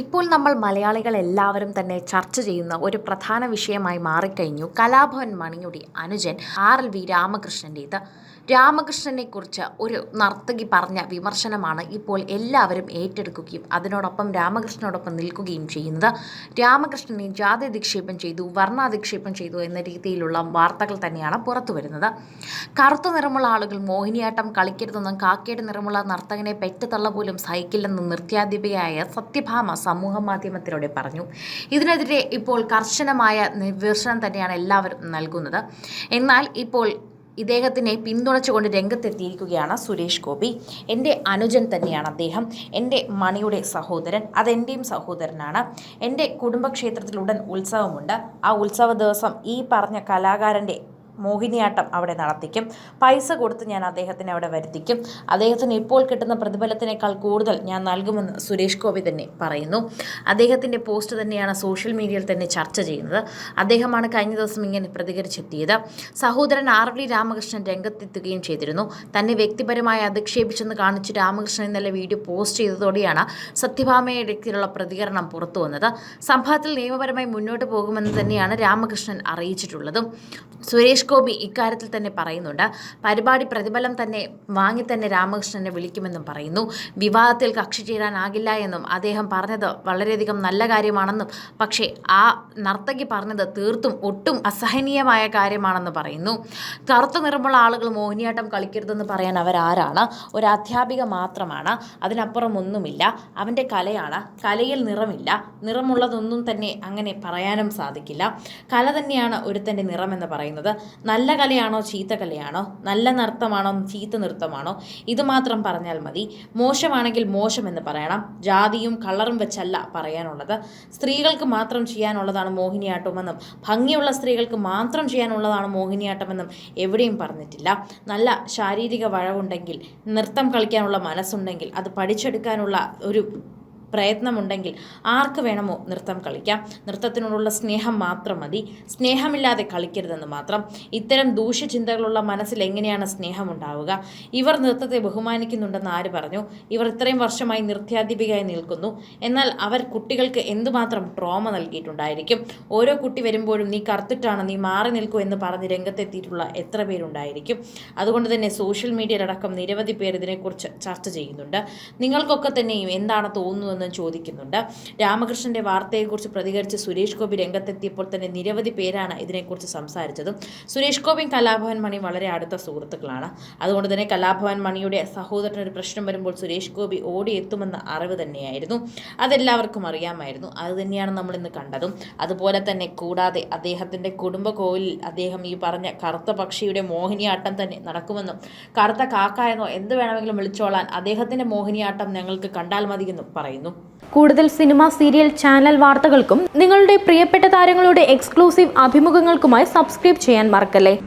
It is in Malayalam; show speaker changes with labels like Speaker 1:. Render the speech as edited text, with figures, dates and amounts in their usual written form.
Speaker 1: ഇപ്പോൾ നമ്മൾ മലയാളികൾ എല്ലാവരും തന്നെ ചർച്ച ചെയ്യുന്ന ഒരു പ്രധാന വിഷയമായി മാറിക്കഴിഞ്ഞു കലാഭവൻ മണിയുടെ അനുജൻ RLV രാമകൃഷ്ണൻ്റേത്. രാമകൃഷ്ണനെക്കുറിച്ച് ഒരു നർത്തകി പറഞ്ഞ വിമർശനമാണ് ഇപ്പോൾ എല്ലാവരും ഏറ്റെടുക്കുകയും അതിനോടൊപ്പം രാമകൃഷ്ണനോടൊപ്പം നിൽക്കുകയും ചെയ്യുന്നത്. രാമകൃഷ്ണനെ ജാതി അധിക്ഷേപം ചെയ്തു, വർണ്ണാധിക്ഷേപം ചെയ്തു എന്ന രീതിയിലുള്ള വാർത്തകൾ തന്നെയാണ് പുറത്തു വരുന്നത്. കറുത്ത നിറമുള്ള ആളുകൾ മോഹിനിയാട്ടം കളിക്കരുതെന്നും കാക്കയുടെ നിറമുള്ള നർത്തകനെ പെറ്റുതള്ള പോലും സഹിക്കില്ലെന്നും നൃത്യാധ്യാപികയായ സത്യഭാമ സമൂഹ മാധ്യമത്തിലൂടെ പറഞ്ഞു. ഇതിനെതിരെ ഇപ്പോൾ കർശനമായ വിമർശനം തന്നെയാണ് എല്ലാവരും നൽകുന്നത്. എന്നാൽ ഇപ്പോൾ ഇദ്ദേഹത്തിനെ പിന്തുണച്ചുകൊണ്ട് രംഗത്തെത്തിയിരിക്കുകയാണ് സുരേഷ് ഗോപി. എൻ്റെ അനുജൻ തന്നെയാണ് അദ്ദേഹം, എൻ്റെ മണിയുടെ സഹോദരൻ, അതെൻ്റെയും സഹോദരനാണ്. എൻ്റെ കുടുംബക്ഷേത്രത്തിൽ ഉടൻ ഉത്സവമുണ്ട്. ആ ഉത്സവ ദിവസം ഈ പറഞ്ഞ കലാകാരൻ്റെ മോഹിനിയാട്ടം അവിടെ നടത്തിക്കും. പൈസ കൊടുത്ത് ഞാൻ അദ്ദേഹത്തിനെ അവിടെ വരുത്തിക്കും. അദ്ദേഹത്തിന് ഇപ്പോൾ കിട്ടുന്ന പ്രതിഫലത്തിനേക്കാൾ കൂടുതൽ ഞാൻ നൽകുമെന്ന് സുരേഷ് ഗോപി തന്നെ പറയുന്നു. അദ്ദേഹത്തിൻ്റെ പോസ്റ്റ് തന്നെയാണ് സോഷ്യൽ മീഡിയയിൽ തന്നെ ചർച്ച ചെയ്യുന്നത്. അദ്ദേഹമാണ് കഴിഞ്ഞ ദിവസം ഇങ്ങനെ പ്രതികരിച്ചെത്തിയത്. സഹോദരൻ RLV രാമകൃഷ്ണൻ രംഗത്തെത്തുകയും ചെയ്തിരുന്നു. തന്നെ വ്യക്തിപരമായി അധിക്ഷേപിച്ചെന്ന് കാണിച്ച് രാമകൃഷ്ണൻ ഇന്നലെ വീഡിയോ പോസ്റ്റ് ചെയ്തതോടെയാണ് സത്യഭാമയുടെ ഇടയ്ക്കുള്ള പ്രതികരണം പുറത്തു വന്നത്. സംഭവത്തിൽ നിയമപരമായി മുന്നോട്ട് പോകുമെന്ന് തന്നെയാണ് രാമകൃഷ്ണൻ അറിയിച്ചിട്ടുള്ളതും. സുരേഷ് ഗോപി ഇക്കാര്യത്തിൽ തന്നെ പറയുന്നുണ്ട്. പരിപാടി പ്രതിഫലം തന്നെ വാങ്ങി തന്നെ രാമകൃഷ്ണനെ വിളിക്കുമെന്നും പറയുന്നു. വിവാദത്തിൽ കക്ഷി ചേരാനാകില്ല എന്നും അദ്ദേഹം പറഞ്ഞത് വളരെയധികം നല്ല കാര്യമാണെന്നും പക്ഷേ ആ നർത്തകി പറഞ്ഞത് തീർത്തും ഒട്ടും അസഹനീയമായ കാര്യമാണെന്ന് പറയുന്നു. കറുത്ത നിറമുള്ള ആളുകൾ മോഹിനിയാട്ടം കളിക്കരുതെന്ന് പറയാൻ അവരാരാണ്? ഒരു അധ്യാപിക മാത്രമാണ്, അതിനപ്പുറം ഒന്നുമില്ല. അവൻ്റെ കലയാണ്, കലയിൽ നിറമില്ല. നിറമുള്ളതൊന്നും തന്നെ അങ്ങനെ പറയാനും സാധിക്കില്ല. കല തന്നെയാണ് ഒരുത്തൻ്റെ നിറമെന്ന് പറയുന്നത്. നല്ല കലയാണോ ചീത്ത കലയാണോ, നല്ല നൃത്തമാണോ ചീത്ത നൃത്തമാണോ, ഇത് മാത്രം പറഞ്ഞാൽ മതി. മോശമാണെങ്കിൽ മോശമെന്ന് പറയണം. ജാതിയും കളറും വെച്ചല്ല പറയാനുള്ളത്. സ്ത്രീകൾക്ക് മാത്രം ചെയ്യാനുള്ളതാണ് മോഹിനിയാട്ടമെന്നും ഭംഗിയുള്ള സ്ത്രീകൾക്ക് മാത്രം ചെയ്യാനുള്ളതാണ് മോഹിനിയാട്ടമെന്നും എവിടെയും പറഞ്ഞിട്ടില്ല. നല്ല ശാരീരിക വഴവുണ്ടെങ്കിൽ, നൃത്തം കളിക്കാനുള്ള മനസ്സുണ്ടെങ്കിൽ, അത് പഠിച്ചെടുക്കാനുള്ള ഒരു പ്രയത്നമുണ്ടെങ്കിൽ ആർക്ക് വേണമോ നൃത്തം കളിക്കാം. നൃത്തത്തിനോടുള്ള സ്നേഹം മാത്രം മതി. സ്നേഹമില്ലാതെ കളിക്കരുതെന്ന് മാത്രം. ഇത്തരം ദൂഷ്യചിന്തകളുള്ള മനസ്സിൽ എങ്ങനെയാണ് സ്നേഹമുണ്ടാവുക? ഇവർ നൃത്തത്തെ ബഹുമാനിക്കുന്നുണ്ടെന്ന് ആര് പറഞ്ഞു? ഇവർ ഇത്രയും വർഷമായി നൃത്യാധ്യാപികയായി നിൽക്കുന്നു. എന്നാൽ അവർ കുട്ടികൾക്ക് എന്തുമാത്രം ട്രോമ നൽകിയിട്ടുണ്ടായിരിക്കും. ഓരോ കുട്ടി വരുമ്പോഴും നീ കറുത്തിട്ടാണ്, നീ മാറി നിൽക്കൂ എന്ന് പറഞ്ഞ് രംഗത്തെത്തിയിട്ടുള്ള എത്ര പേരുണ്ടായിരിക്കും. അതുകൊണ്ട് തന്നെ സോഷ്യൽ മീഡിയയിലടക്കം നിരവധി പേർ ഇതിനെക്കുറിച്ച് ചർച്ച ചെയ്യുന്നുണ്ട്. നിങ്ങൾക്കൊക്കെ തന്നെയും എന്താണ് തോന്നുന്നത് ചോദിക്കുന്നുണ്ട്. രാമകൃഷ്ണന്റെ വാർത്തയെക്കുറിച്ച് പ്രതികരിച്ച് സുരേഷ് ഗോപി രംഗത്തെത്തിയപ്പോൾ തന്നെ നിരവധി പേരാണ് ഇതിനെക്കുറിച്ച് സംസാരിച്ചതും. സുരേഷ് ഗോപിയും കലാഭവൻ മണി വളരെ അടുത്ത സുഹൃത്തുക്കളാണ്. അതുകൊണ്ട് തന്നെ കലാഭവൻ മണിയുടെ സഹോദരനൊരു പ്രശ്നം വരുമ്പോൾ സുരേഷ് ഗോപി ഓടിയെത്തുമെന്ന അറിവ് തന്നെയായിരുന്നു. അതെല്ലാവർക്കും അറിയാമായിരുന്നു. അത് തന്നെയാണ് നമ്മൾ ഇന്ന് കണ്ടതും. അതുപോലെ തന്നെ കൂടാതെ അദ്ദേഹത്തിൻ്റെ കുടുംബ കോവിലിൽ അദ്ദേഹം ഈ പറഞ്ഞ കറുത്ത പക്ഷിയുടെ മോഹിനിയാട്ടം തന്നെ നടക്കുമെന്നും കറുത്ത കാക്ക എന്നോ എന്ത് വേണമെങ്കിലും വിളിച്ചോളാൻ അദ്ദേഹത്തിൻ്റെ മോഹിനിയാട്ടം ഞങ്ങൾക്ക് കണ്ടാൽ മതിയെന്നും പറയുന്നു.
Speaker 2: കൂടുതൽ സിനിമ, സീരിയൽ, ചാനൽ വാർത്തകൾക്കും നിങ്ങളുടെ പ്രിയപ്പെട്ട താരങ്ങളുടെ എക്സ്ക്ലൂസീവ് അഭിമുഖങ്ങൾക്കുമായി സബ്സ്ക്രൈബ് ചെയ്യാൻ മറക്കല്ലേ.